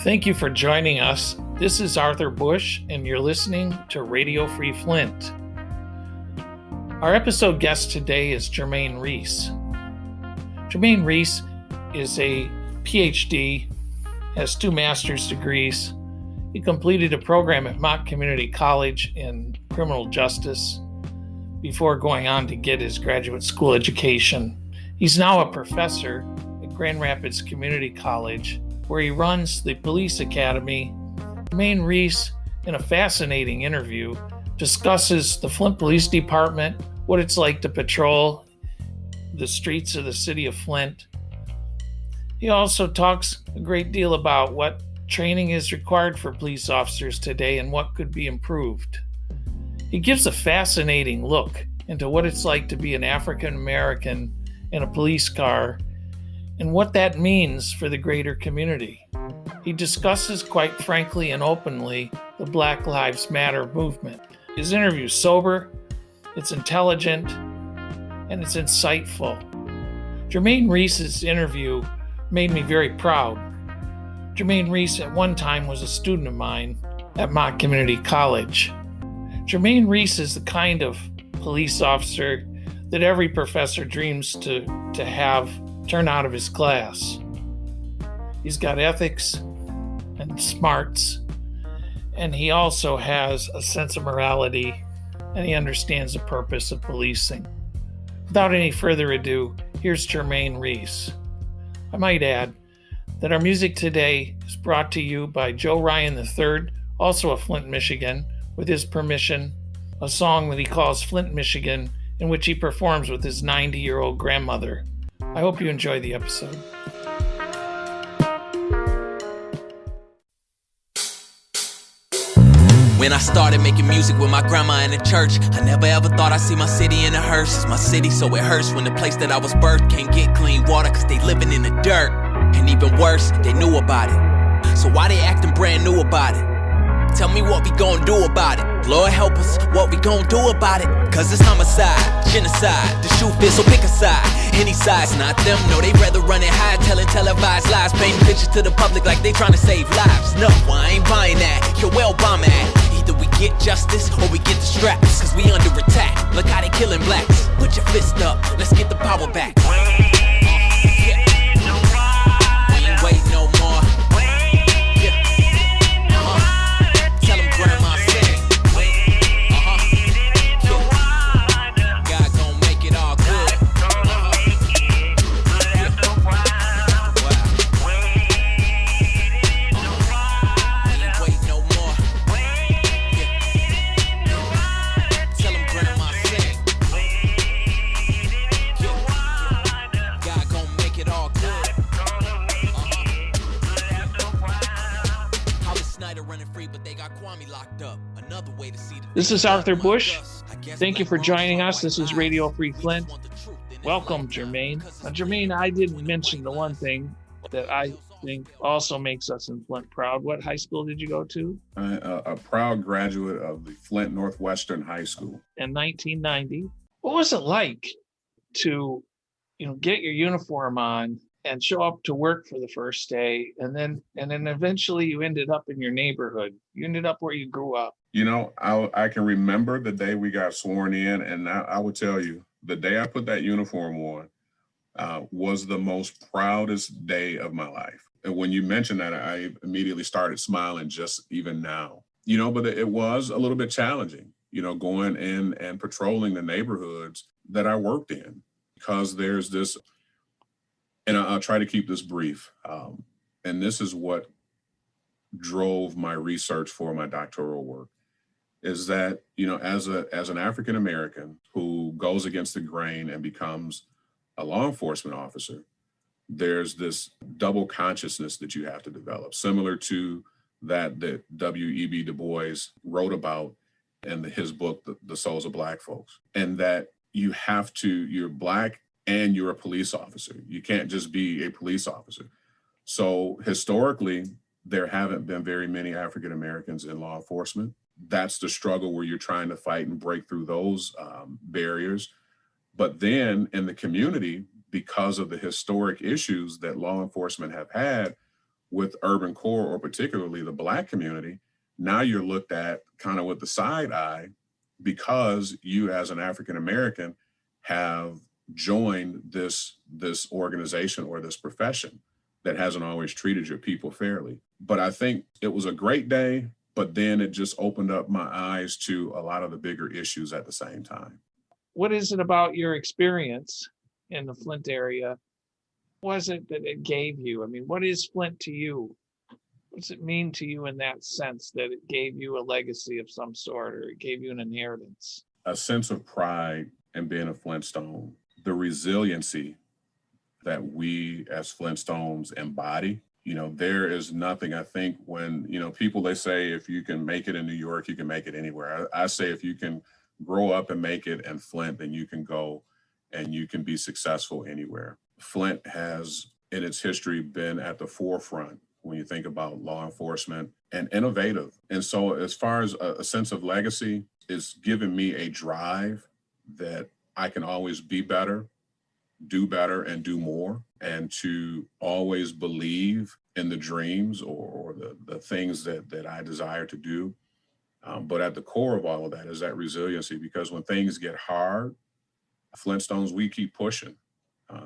Thank you for joining us. This is Arthur Bush, and you're listening to Radio Free Flint. Our episode guest today is Jermaine Reese. Jermaine Reese is a PhD, has 2 master's degrees. He completed a program at Mott Community College in criminal justice before going on to get his graduate school education. He's now a professor at Grand Rapids Community College, where he runs the police academy. Jermaine Reese, in a fascinating interview, discusses the Flint Police Department, what it's like to patrol the streets of the City of Flint. He also talks a great deal about what training is required for police officers today and what could be improved. He gives a fascinating look into what it's like to be an African American in a police car and what that means for the greater community. He discusses, quite frankly and openly, the Black Lives Matter movement. His interview is sober, it's intelligent, and it's insightful. Jermaine Reese's interview made me very proud. Jermaine Reese at one time was a student of mine at Mott Community College. Jermaine Reese is the kind of police officer that every professor dreams to have turn out of his class. He's got ethics and smarts, and he also has a sense of morality, and he understands the purpose of policing. Without any further ado, here's Jermaine Reese. I might add that our music today is brought to you by Joe Ryan III, also of Flint, Michigan, with his permission, a song that he calls Flint, Michigan, in which he performs with his 90-year-old grandmother. I hope you enjoy the episode. When I started making music with my grandma in the church, I never ever thought I'd see my city in a hearse. It's my city, so it hurts when the place that I was birthed can't get clean water cause they living in the dirt. And even worse, they knew about it. So why they acting brand new about it? Tell me what we gon' do about it. Lord help us, what we gon' do about it? Cause it's homicide, genocide, the truth is, so pick a side. Any side's not them, no, they rather run it high, telling televised lies, painting pictures to the public like they trying to save lives. No, I ain't buying that, you're well bombing at. Either we get justice or we get the straps, cause we under attack. Look how they killing blacks. Put your fist up, let's get the power back. We ain't wait no more. This is Arthur Bush. Thank you for joining us. This is Radio Free Flint. Welcome, Jermaine. Now, Jermaine, I didn't mention the one thing that I think also makes us in Flint proud. What high school did you go to? A proud graduate of the Flint Northwestern High School. In 1990. What was it like to, get your uniform on and show up to work for the first day, and then eventually you ended up in your neighborhood? You ended up where you grew up. I can remember the day we got sworn in, and I would tell you, the day I put that uniform on was the most proudest day of my life. And when you mentioned that, I immediately started smiling just even now. But it was a little bit challenging, going in and patrolling the neighborhoods that I worked in, because there's this, and I'll try to keep this brief, and this is what drove my research for my doctoral work, is that, as an African American who goes against the grain and becomes a law enforcement officer, there's this double consciousness that you have to develop, similar to that W.E.B. Du Bois wrote about in his book, The Souls of Black Folks, and that you're Black and you're a police officer. You can't just be a police officer. So historically, there haven't been very many African Americans in law enforcement. That's the struggle where you're trying to fight and break through those barriers. But then in the community, because of the historic issues that law enforcement have had, with urban core, or particularly the Black community, now you're looked at kind of with the side eye because you, as an African American, have joined this organization or this profession that hasn't always treated your people fairly. But I think it was a great day, but then it just opened up my eyes to a lot of the bigger issues at the same time. What is it about your experience in the Flint area? What was it that it gave you? I mean, what is Flint to you? What does it mean to you in that sense that it gave you a legacy of some sort, or it gave you an inheritance? A sense of pride in being a Flintstone, the resiliency that we as Flintstones embody. You know, there is nothing, I think, when, you know, people, they say, if you can make it in New York, you can make it anywhere. I say, if you can grow up and make it in Flint, then you can go and you can be successful anywhere. Flint has, in its history, been at the forefront when you think about law enforcement and innovative. And so as far as a sense of legacy, it's given me a drive that I can always be better, do better, and do more, and to always believe in the dreams or the things that I desire to do. But at the core of all of that is that resiliency, because when things get hard, Flintstones, we keep pushing.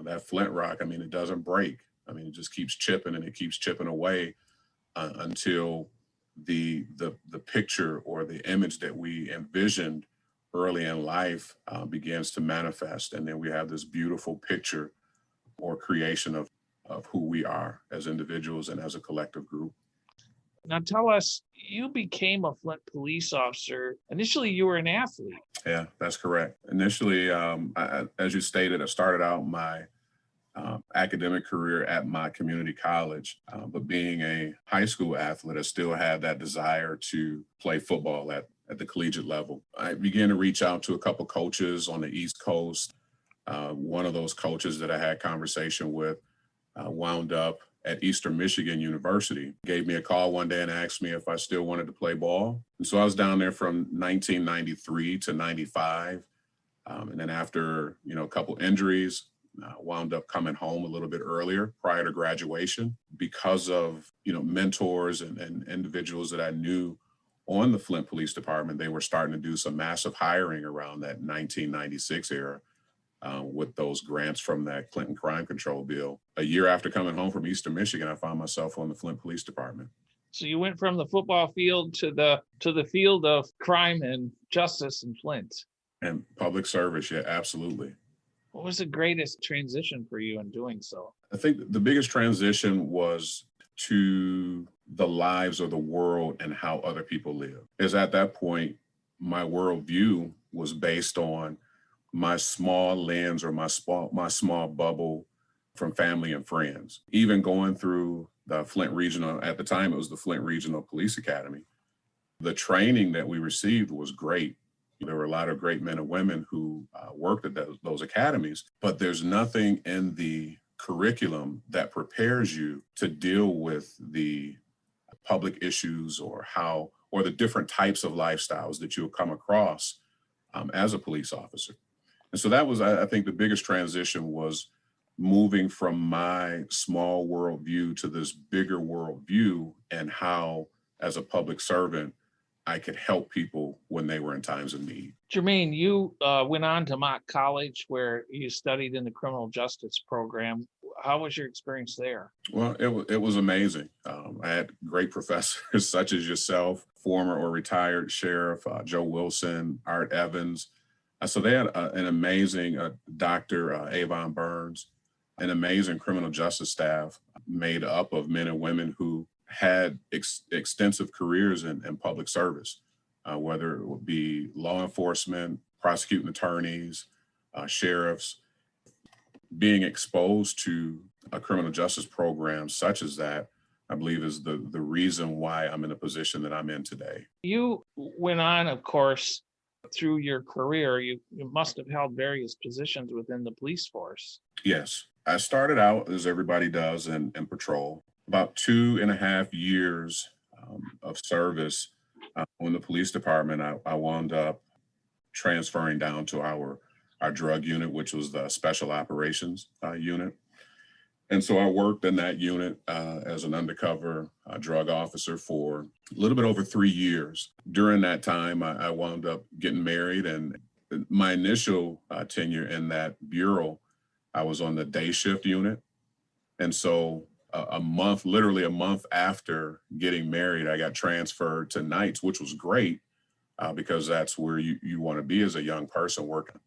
That Flint rock, I mean, it doesn't break. I mean, it just keeps chipping and it keeps chipping away until the picture or the image that we envisioned early in life begins to manifest. And then we have this beautiful picture or creation of who we are as individuals and as a collective group. Now tell us, you became a Flint police officer. Initially, you were an athlete. Yeah, that's correct. Initially, as you stated, I started out my academic career at my community college, but being a high school athlete, I still had that desire to play football at the collegiate level. I began to reach out to a couple coaches on the East Coast. One of those coaches that I had conversation with wound up at Eastern Michigan University, gave me a call one day and asked me if I still wanted to play ball. And so I was down there from 1993 to 95. And then after, a couple injuries, wound up coming home a little bit earlier prior to graduation because of, mentors and individuals that I knew on the Flint Police Department. They were starting to do some massive hiring around that 1996 era. With those grants from that Clinton crime control bill. A year after coming home from Eastern Michigan, I found myself on the Flint Police Department. So you went from the football field to the field of crime and justice in Flint. And public service, yeah, absolutely. What was the greatest transition for you in doing so? I think the biggest transition was to the lives of the world and how other people live. Because at that point, my worldview was based on my small lens or my small bubble from family and friends. Even going through the Flint Regional, at the time it was the Flint Regional Police Academy, the training that we received was great. There were a lot of great men and women who worked at those academies, but there's nothing in the curriculum that prepares you to deal with the public issues or the different types of lifestyles that you'll come across as a police officer. And so that was, I think, the biggest transition was moving from my small worldview to this bigger worldview and how, as a public servant, I could help people when they were in times of need. Jermaine, you went on to Mott College where you studied in the criminal justice program. How was your experience there? Well, it was amazing. I had great professors such as yourself, former or retired Sheriff Joe Wilson, Art Evans. So they had an amazing Dr. Avon Burns, an amazing criminal justice staff made up of men and women who had extensive careers in public service, whether it would be law enforcement, prosecuting attorneys, sheriffs. Being exposed to a criminal justice program such as that, I believe, is the reason why I'm in the position that I'm in today. You went on, of course, through your career, you must have held various positions within the police force. Yes. I started out, as everybody does, in patrol. About 2.5 years of service in the police department, I wound up transferring down to our drug unit, which was the special operations unit. And so I worked in that unit as an undercover drug officer for a little bit over 3 years. During that time, I wound up getting married, and my initial tenure in that bureau, I was on the day shift unit. And so literally a month after getting married, I got transferred to nights, which was great because that's where you want to be as a young person working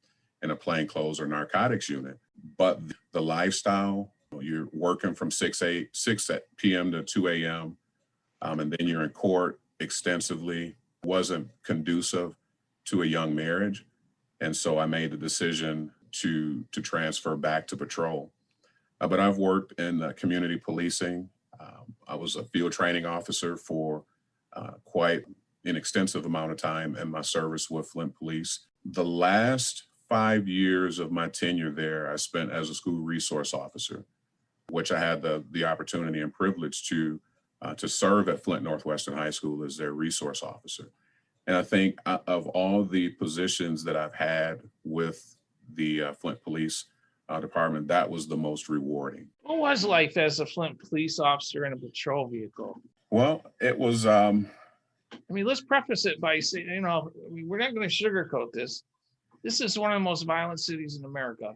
in a plainclothes or narcotics unit. But the lifestyle, you're working from 6 p.m. to 2 a.m. And then you're in court extensively, wasn't conducive to a young marriage. And so I made the decision to transfer back to patrol. But I've worked in community policing. I was a field training officer for quite an extensive amount of time in my service with Flint Police. The last 5 years of my tenure there, I spent as a school resource officer, which I had the opportunity and privilege to serve at Flint Northwestern High School as their resource officer. And I think of all the positions that I've had with the Flint Police Department, that was the most rewarding. What was life as a Flint police officer in a patrol vehicle? Well, it was. I mean, let's preface it by saying, we're not going to sugarcoat this. This is one of the most violent cities in America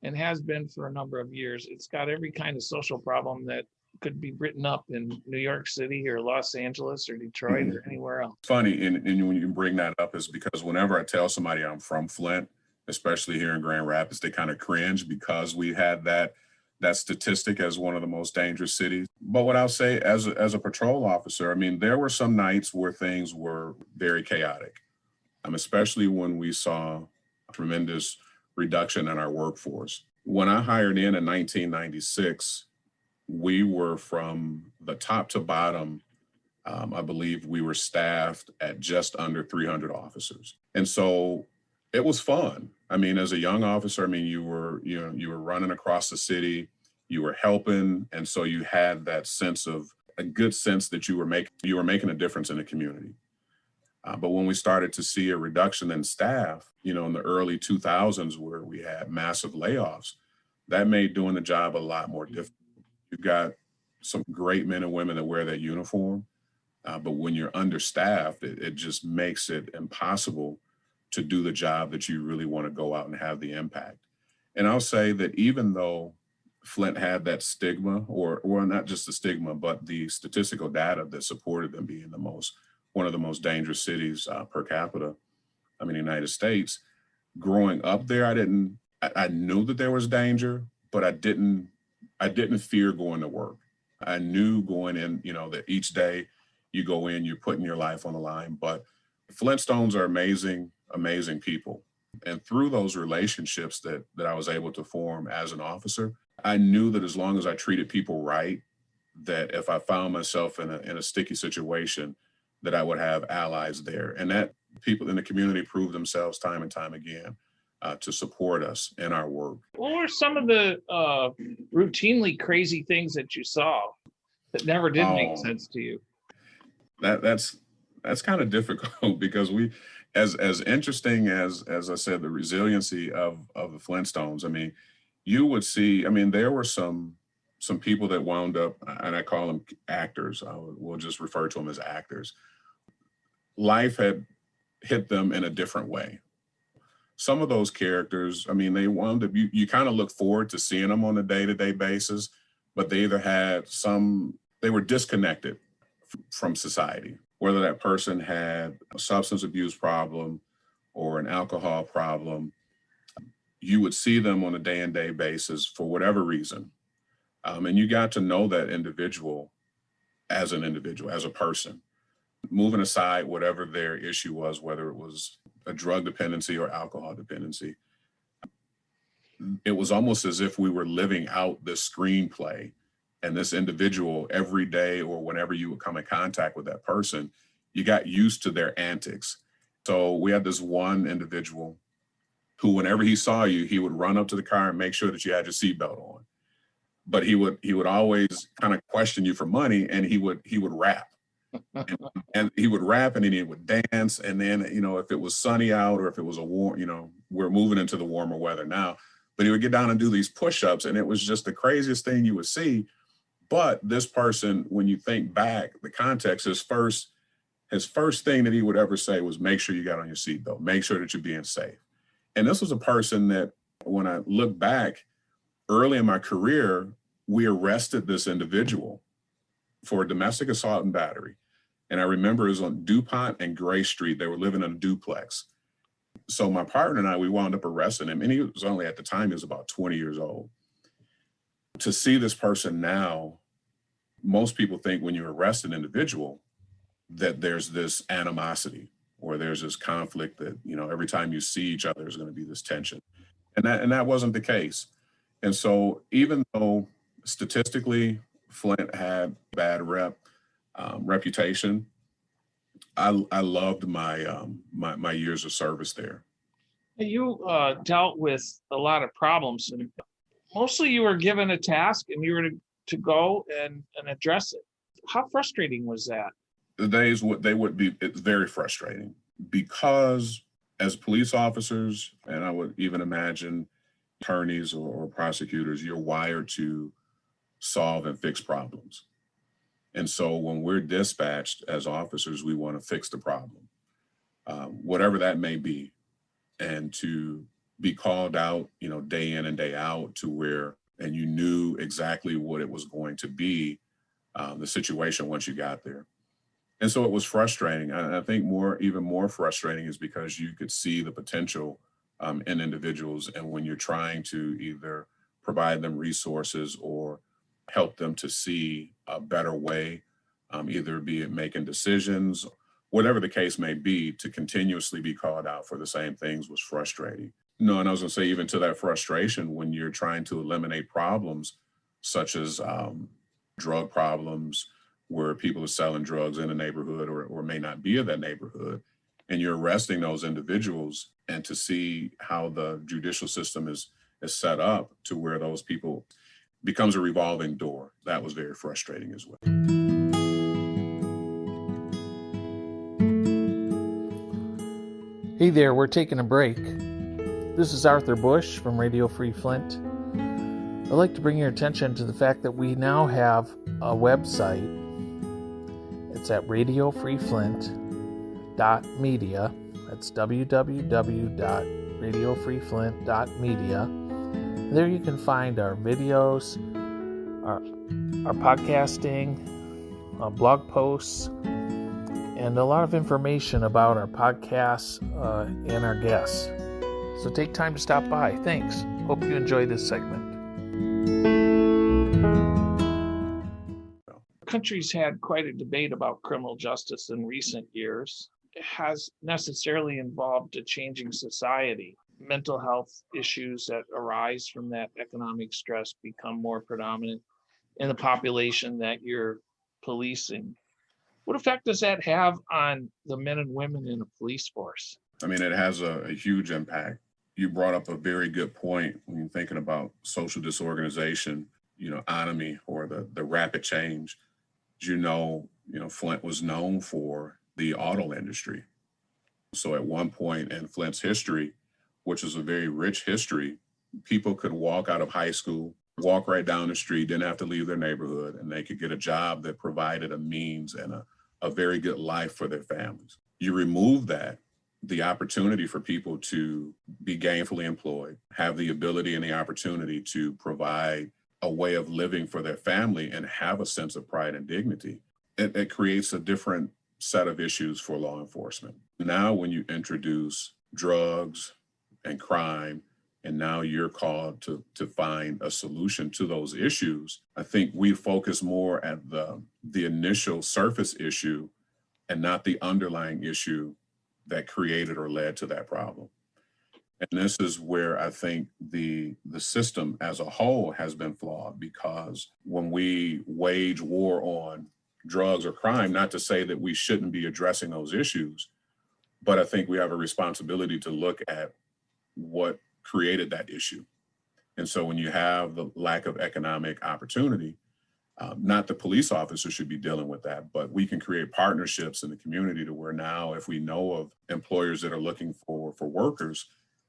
and has been for a number of years. It's got every kind of social problem that could be written up in New York City or Los Angeles or Detroit or anywhere else. Funny, and when you bring that up is because whenever I tell somebody I'm from Flint, especially here in Grand Rapids, they kind of cringe because we had that statistic as one of the most dangerous cities. But what I'll say as a patrol officer, I mean, there were some nights where things were very chaotic, especially when we saw a tremendous reduction in our workforce. When I hired in 1996, we were from the top to bottom. I believe we were staffed at just under 300 officers. And so it was fun. I mean, as a young officer, I mean, you were running across the city, you were helping. And so you had that a good sense that you were making a difference in the community. But when we started to see a reduction in staff, in the early 2000s, where we had massive layoffs, that made doing the job a lot more difficult. You've got some great men and women that wear that uniform, but when you're understaffed, it just makes it impossible to do the job that you really want to go out and have the impact. And I'll say that even though Flint had that stigma, or not just the stigma, but the statistical data that supported them being one of the most dangerous cities per capita, in the United States, growing up there, I knew that there was danger, but I didn't fear going to work. I knew going in, that each day you go in, you're putting your life on the line. But Flintstones are amazing, amazing people. And through those relationships that I was able to form as an officer, I knew that as long as I treated people right, that if I found myself in a sticky situation, that I would have allies there. And that people in the community proved themselves time and time again to support us in our work. What were some of the routinely crazy things that you saw that never did make sense to you? That's kind of difficult because we, as interesting as I said, the resiliency of the Flintstones. I mean, you would see. I mean, there were some people that wound up, and I call them actors. We'll just refer to them as actors. Life had hit them in a different way. Some of those characters, I mean, they wound up, you kind of look forward to seeing them on a day-to-day basis, but they either they were disconnected from society, whether that person had a substance abuse problem or an alcohol problem. You would see them on a day-to-day basis for whatever reason. And you got to know that individual, as a person, moving aside whatever their issue was, whether it was a drug dependency or alcohol dependency. It was almost as if we were living out this screenplay, and this individual every day or whenever you would come in contact with that person, you got used to their antics. So we had this one individual who, whenever he saw you, he would run up to the car and make sure that you had your seatbelt on. But he would always kind of question you for money, and he would rap. and he would rap, and then he would dance. And then, if it was sunny out or if it was we're moving into the warmer weather now, but he would get down and do these push-ups, and it was just the craziest thing you would see. But this person, when you think back, the context, his first thing that he would ever say was, make sure you got on your seatbelt, make sure that you're being safe. And this was a person that, when I look back early in my career, we arrested this individual for domestic assault and battery. And I remember it was on DuPont and Gray Street. They were living in a duplex. So my partner and I, we wound up arresting him. And he was only, at the time, he was about 20 years old. To see this person now, most people think when you arrest an individual that there's this animosity or there's this conflict that, you know, every time you see each other, there's going to be this tension. And that wasn't the case. And so even though statistically Flint had bad reputation, I loved my years of service there. You dealt with a lot of problems, and mostly you were given a task and you were to go and address it. How frustrating was that? The days it's very frustrating, because as police officers, and I would even imagine attorneys or prosecutors, you're wired to solve and fix problems. And so when we're dispatched as officers, we want to fix the problem, whatever that may be. And to be called out, you know, day in and day out to where, and you knew exactly what it was going to be, the situation once you got there. And so it was frustrating. I think even more frustrating is because you could see the potential in individuals. And when you're trying to either provide them resources or help them to see a better way, either be it making decisions, whatever the case may be, to continuously be called out for the same things was frustrating. No, and I was going to say, even to that frustration, when you're trying to eliminate problems such as drug problems, where people are selling drugs in a neighborhood or may not be in that neighborhood, and you're arresting those individuals, and to see how the judicial system is set up to where those people becomes a revolving door, that was very frustrating as well. Hey there, we're taking a break. This is Arthur Bush from Radio Free Flint. I'd like to bring your attention to the fact that we now have a website. It's at radiofreeflint.media. That's www.radiofreeflint.media. There you can find our videos, our podcasting, blog posts, and a lot of information about our podcasts and our guests. So take time to stop by. Thanks. Hope you enjoy this segment. The country's had quite a debate about criminal justice in recent years. It has necessarily involved a changing society. Mental health issues that arise from that economic stress become more predominant in the population that you're policing. What effect does that have on the men and women in a police force? I mean, it has a huge impact. You brought up a very good point when you're thinking about social disorganization, otomy, or the rapid change. You know, Flint was known for the auto industry. So at one point in Flint's history, which is a very rich history, people could walk out of high school, walk right down the street, didn't have to leave their neighborhood, and they could get a job that provided a means and a very good life for their families. You remove that, the opportunity for people to be gainfully employed, have the ability and the opportunity to provide a way of living for their family and have a sense of pride and dignity. It creates a different set of issues for law enforcement. Now, when you introduce drugs and crime, and now you're called to find a solution to those issues, I think we focus more at the initial surface issue and not the underlying issue that created or led to that problem. And this is where I think the system as a whole has been flawed, because when we wage war on drugs or crime, not to say that we shouldn't be addressing those issues, but I think we have a responsibility to look at what created that issue. And so when you have the lack of economic opportunity, not the police officer should be dealing with that, but we can create partnerships in the community to where now, if we know of employers that are looking for workers,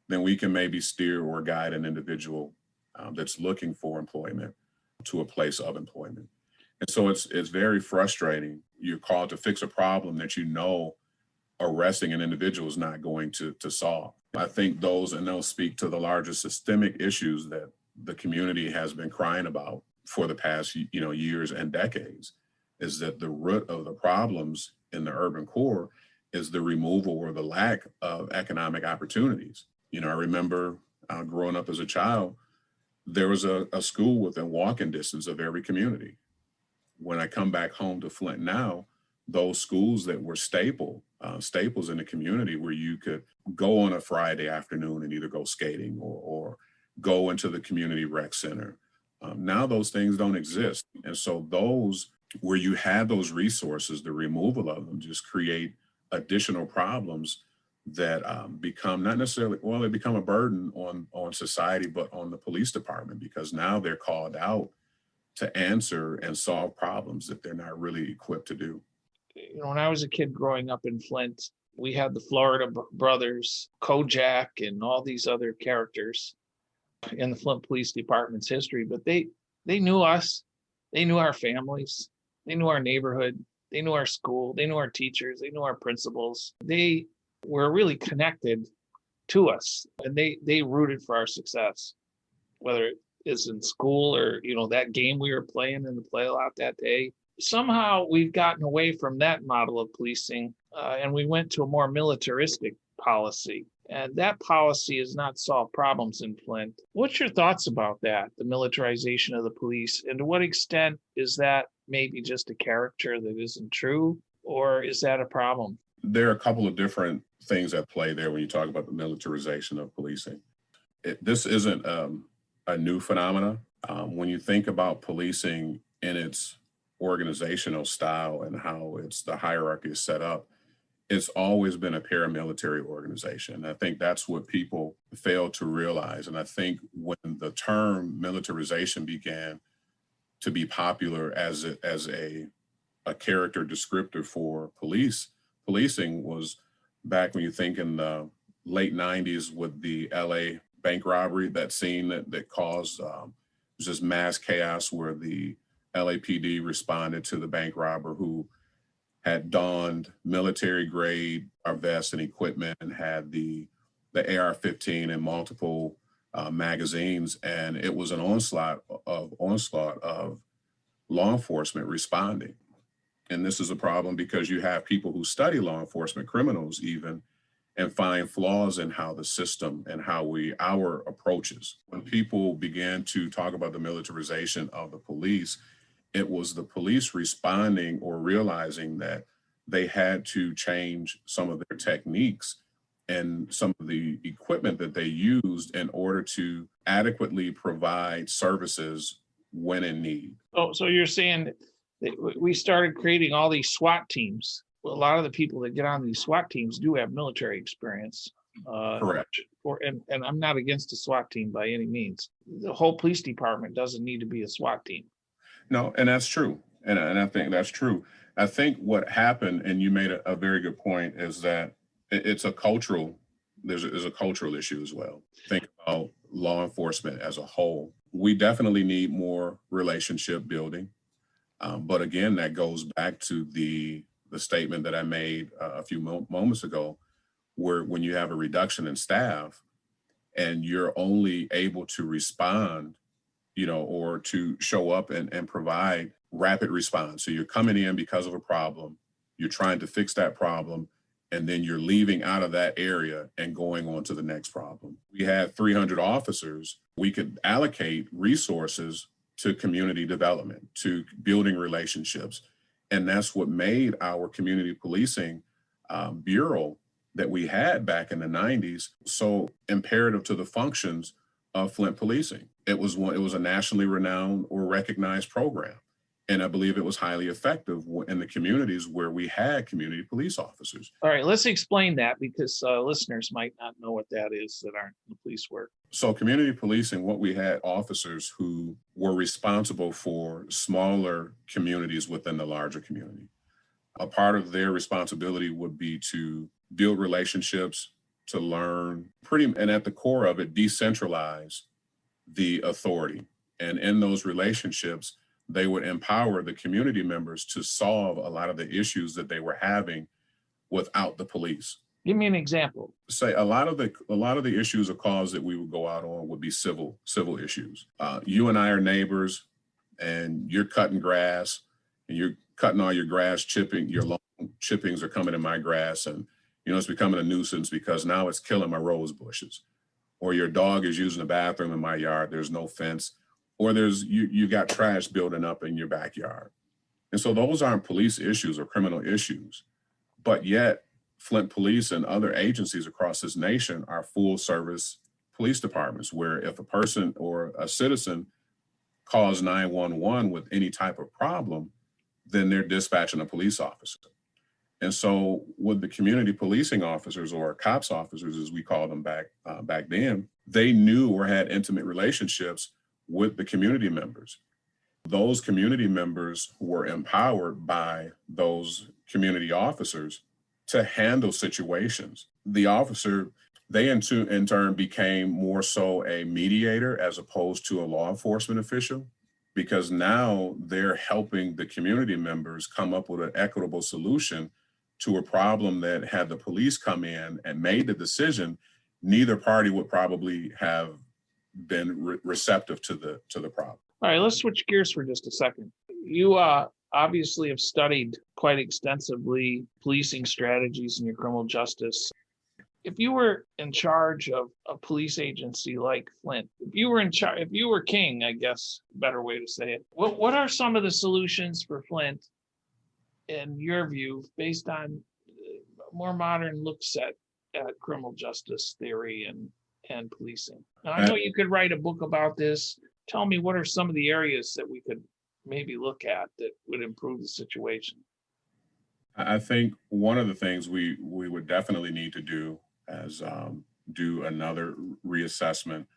then we can maybe steer or guide an individual that's looking for employment to a place of employment. And so it's very frustrating. You're called to fix a problem that you know arresting an individual is not going to solve. I think those speak to the larger systemic issues that the community has been crying about for the past years and decades, is that the root of the problems in the urban core is the removal or the lack of economic opportunities. I remember growing up as a child, there was a school within walking distance of every community. When I come back home to Flint now, those schools that were staples in the community where you could go on a Friday afternoon and either go skating or go into the community rec center. Now those things don't exist. And so those where you have those resources, the removal of them just create additional problems that become not necessarily, they become a burden on society, but on the police department, because now they're called out to answer and solve problems that they're not really equipped to do. When I was a kid growing up in Flint, we had the Florida brothers, Kojak, and all these other characters in the Flint Police Department's history, but they knew us, they knew our families, they knew our neighborhood, they knew our school, they knew our teachers, they knew our principals. They were really connected to us, and they rooted for our success, whether it's in school or, that game we were playing in the play lot that day. Somehow we've gotten away from that model of policing, and we went to a more militaristic policy. And that policy has not solved problems in Flint. What's your thoughts about that, the militarization of the police? And to what extent is that maybe just a character that isn't true, or is that a problem? There are a couple of different things at play there when you talk about the militarization of policing. This isn't a new phenomena. When you think about policing in its organizational style and how the hierarchy is set up, it's always been a paramilitary organization. I think that's what people fail to realize. And I think when the term militarization began to be popular as a character descriptor for policing was back when you think in the late 90s with the LA bank robbery, that scene that caused just mass chaos, where the LAPD responded to the bank robber who had donned military grade vests and equipment and had the AR-15 and multiple magazines. And it was an onslaught of law enforcement responding. And this is a problem because you have people who study law enforcement, criminals even, and find flaws in how the system and our approaches. When people began to talk about the militarization of the police, it was the police responding or realizing that they had to change some of their techniques and some of the equipment that they used in order to adequately provide services when in need. So you're saying that we started creating all these SWAT teams. Well, a lot of the people that get on these SWAT teams do have military experience. Correct. And I'm not against a SWAT team by any means. The whole police department doesn't need to be a SWAT team. No, and that's true. And I think that's true. I think what happened, and you made a very good point, is that there's a cultural issue as well. Think about law enforcement as a whole. We definitely need more relationship building. But again, that goes back to the statement that I made a few moments ago, where when you have a reduction in staff and you're only able to respond, or to show up and provide rapid response. So you're coming in because of a problem, you're trying to fix that problem, and then you're leaving out of that area and going on to the next problem. We had 300 officers. We could allocate resources to community development, to building relationships. And that's what made our community policing bureau that we had back in the 90s so imperative to the functions of Flint policing. It was a nationally renowned or recognized program. And I believe it was highly effective in the communities where we had community police officers. All right, let's explain that, because listeners might not know what that is that aren't in the police work. So community policing, what we had officers who were responsible for smaller communities within the larger community. A part of their responsibility would be to build relationships, to learn and at the core of it, decentralize the authority. And in those relationships, they would empower the community members to solve a lot of the issues that they were having without the police. Give me an example. Say a lot of the issues or calls that we would go out on would be civil issues. You and I are neighbors, and you're cutting grass, and you're cutting all your grass, your lawn chippings are coming in my grass, and it's becoming a nuisance because now it's killing my rose bushes. Or your dog is using the bathroom in my yard. There's no fence, or you got trash building up in your backyard. And so those aren't police issues or criminal issues, but yet Flint Police and other agencies across this nation are full service police departments where if a person or a citizen calls 911 with any type of problem, then they're dispatching a police officer. And so with the community policing officers, or cops officers, as we called them back then, they knew or had intimate relationships with the community members. Those community members were empowered by those community officers to handle situations. The officer, they in turn became more so a mediator as opposed to a law enforcement official, because now they're helping the community members come up with an equitable solution to a problem that had the police come in and made the decision, neither party would probably have been receptive to the problem. All right, let's switch gears for just a second. You obviously have studied quite extensively policing strategies in your criminal justice. If you were in charge of a police agency like Flint, if you were king, I guess, better way to say it, what are some of the solutions for Flint, in your view, based on more modern looks at criminal justice theory and policing? Now, I know you could write a book about this. Tell me, what are some of the areas that we could maybe look at that would improve the situation? I think one of the things we would definitely need to do is do another reassessment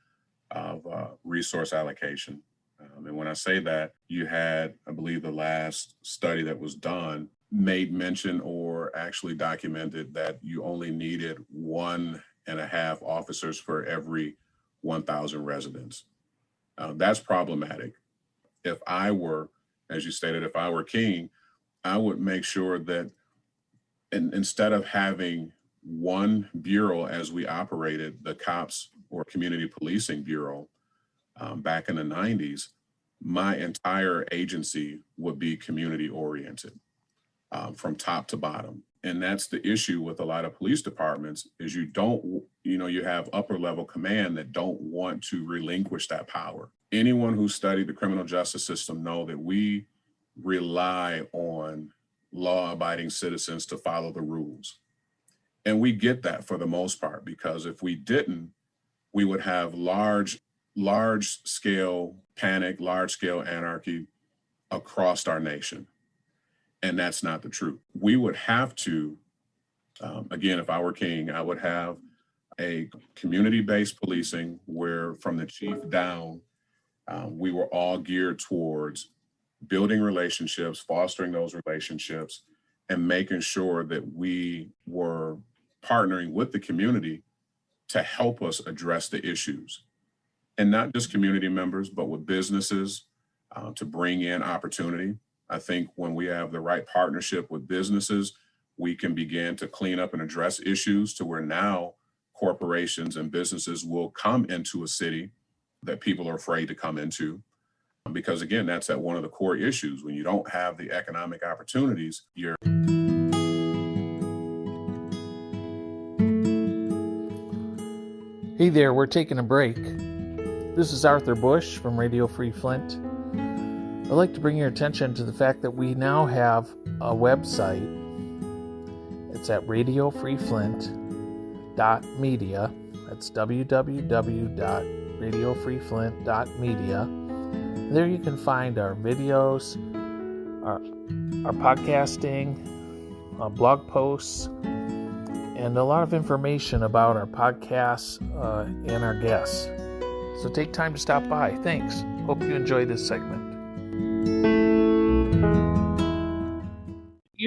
of resource allocation. And when I say that, you had, I believe the last study that was done made mention or actually documented that you only needed 1.5 officers for every 1,000 residents. That's problematic. If I were, as you stated, if I were king, I would make sure that instead of having one bureau as we operated, the cops or community policing bureau back in the 90s, my entire agency would be community oriented from top to bottom. And that's the issue with a lot of police departments is you have upper level command that don't want to relinquish that power. Anyone who studied the criminal justice system know that we rely on law-abiding citizens to follow the rules. And we get that for the most part, because if we didn't, we would have large scale panic, large scale anarchy across our nation. And that's not the truth. We would have to, again, if I were king, I would have a community-based policing where from the chief down, we were all geared towards building relationships, fostering those relationships, and making sure that we were partnering with the community to help us address the issues. And not just community members, but with businesses to bring in opportunity. I think when we have the right partnership with businesses, we can begin to clean up and address issues to where now corporations and businesses will come into a city that people are afraid to come into. Because again, that's one of the core issues. When you don't have the economic opportunities, you're... Hey there, we're taking a break. This is Arthur Bush from Radio Free Flint. I'd like to bring your attention to the fact that we now have a website. It's at radiofreeflint.media. That's www.radiofreeflint.media. There you can find our videos, our podcasting, blog posts, and a lot of information about our podcasts and our guests. So take time to stop by. Thanks. Hope you enjoy this segment.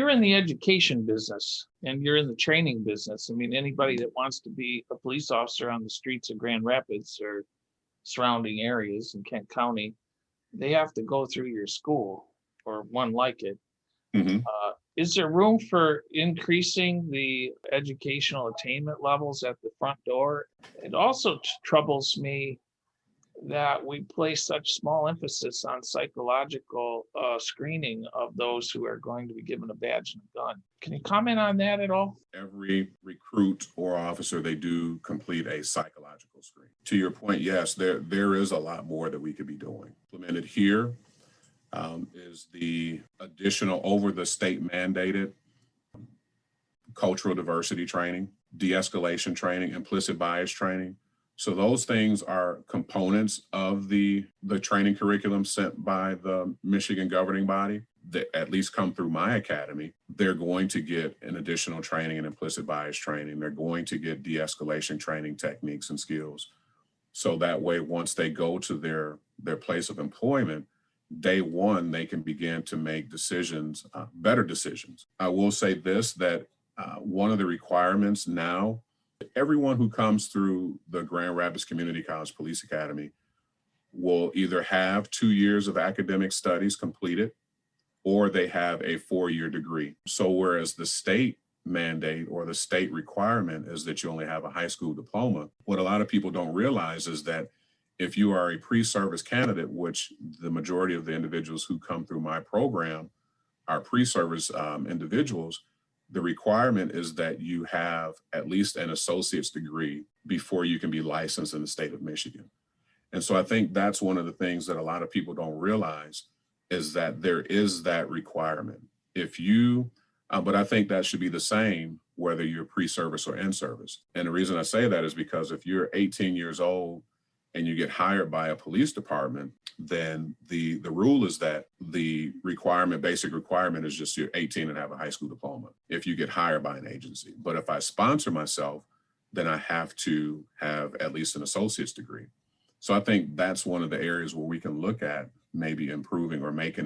you're in the education business and you're in the training business. I mean, anybody that wants to be a police officer on the streets of Grand Rapids or surrounding areas in Kent County, they have to go through your school or one like it. Mhm. Is there room for increasing the educational attainment levels at the front door? It also troubles me that we place such small emphasis on psychological screening of those who are going to be given a badge and a gun. Can you comment on that at all? Every recruit or officer, they do complete a psychological screen. To your point, yes, there is a lot more that we could be doing. Implemented here is the additional over the state mandated cultural diversity training, de-escalation training, implicit bias training. So those things are components of the training curriculum sent by the Michigan governing body that at least come through my academy. They're going to get an additional training in implicit bias training. They're going to get de-escalation training techniques and skills. So that way, once they go to their place of employment, day one, they can begin to make decisions, better decisions. I will say this, that one of the requirements now, everyone who comes through the Grand Rapids Community College Police Academy will either have 2 years of academic studies completed, or they have a 4-year degree. So whereas the state mandate or the state requirement is that you only have a high school diploma, what a lot of people don't realize is that if you are a pre-service candidate, which the majority of the individuals who come through my program are pre-service individuals, the requirement is that you have at least an associate's degree before you can be licensed in the state of Michigan. And so I think that's one of the things that a lot of people don't realize is that there is that requirement. If you, but I think that should be the same whether you're pre-service or in service. And the reason I say that is because if you're 18 years old and you get hired by a police department, then the rule is that the requirement, basic requirement is just you're 18 and have a high school diploma if you get hired by an agency. But if I sponsor myself, then I have to have at least an associate's degree. So I think that's one of the areas where we can look at maybe improving or making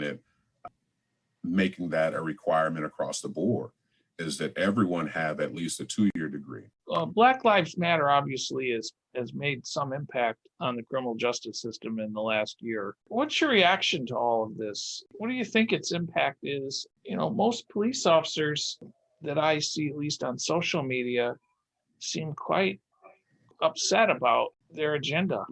that a requirement across the board, is that everyone have at least a 2-year degree. Black Lives Matter obviously has made some impact on the criminal justice system in the last year. What's your reaction to all of this? What do you think its impact is? You know, most police officers that I see, at least on social media, seem quite upset about their agenda.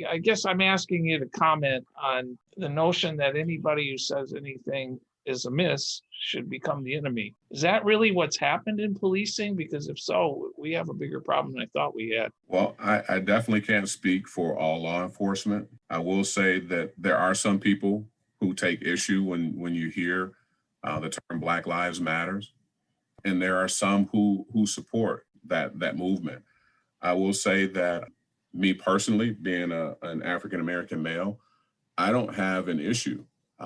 I guess I'm asking you to comment on the notion that anybody who says anything is amiss should become the enemy. Is that really what's happened in policing? Because if so, we have a bigger problem than I thought we had. Well, I definitely can't speak for all law enforcement. I will say that there are some people who take issue when you hear the term Black Lives Matters, and there are some who support that movement. I will say that me personally, being an African-American male, I don't have an issue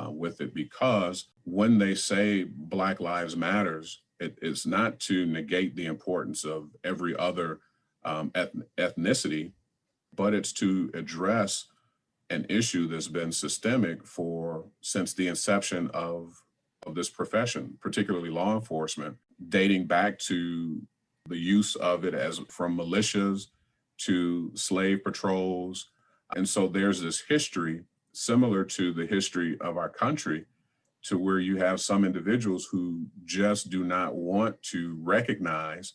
with it, because when they say Black Lives Matters, it's not to negate the importance of every other ethnicity, but it's to address an issue that's been systemic since the inception of this profession, particularly law enforcement, dating back to the use of it as from militias to slave patrols. And so there's this history similar to the history of our country, to where you have some individuals who just do not want to recognize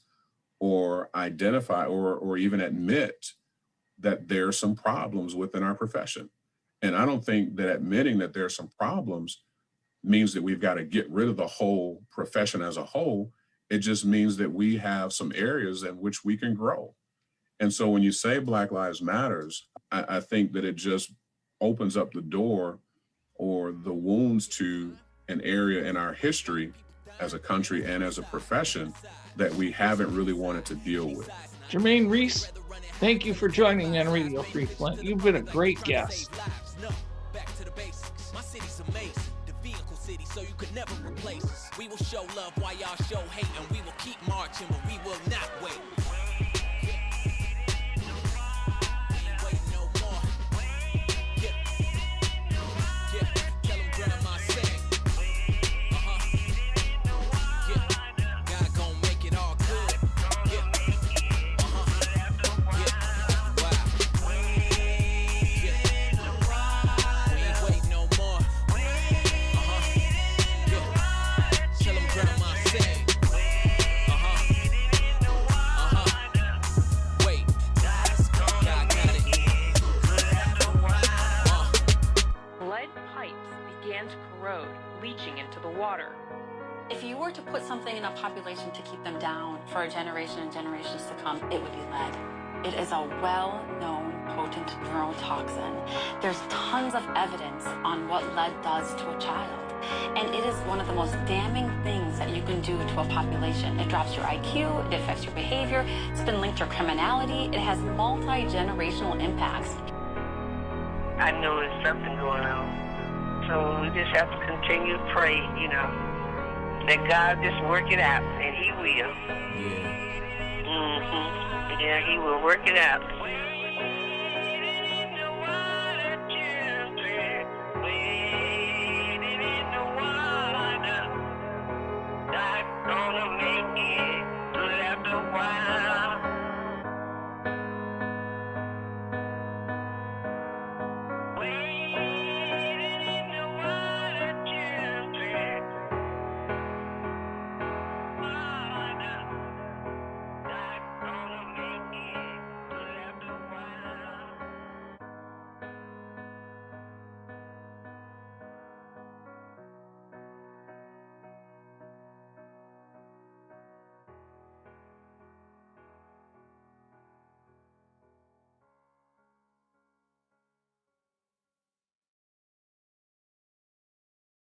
or identify or even admit that there are some problems within our profession. And I don't think that admitting that there are some problems means that we've got to get rid of the whole profession as a whole. It just means that we have some areas in which we can grow. And so when you say Black Lives Matters, I think that it just opens up the door or the wounds to an area in our history as a country and as a profession that we haven't really wanted to deal with. Jermaine Reese, thank you for joining me on Radio Free Flint. You've been a great guest. My city's amazing. The vehicle city, so you could never replace us. We will show love while y'all show hate, and we will keep marching, but we will not wait. began to corrode, leaching into the water. If you were to put something in a population to keep them down for a generation and generations to come, it would be lead. It is a well-known potent neurotoxin. There's tons of evidence on what lead does to a child. And it is one of the most damning things that you can do to a population. It drops your IQ, it affects your behavior, it's been linked to criminality, it has multi-generational impacts. I know there's something going on. So we just have to continue to pray, that God just work it out, and He will. Yeah. Yeah, He will work it out.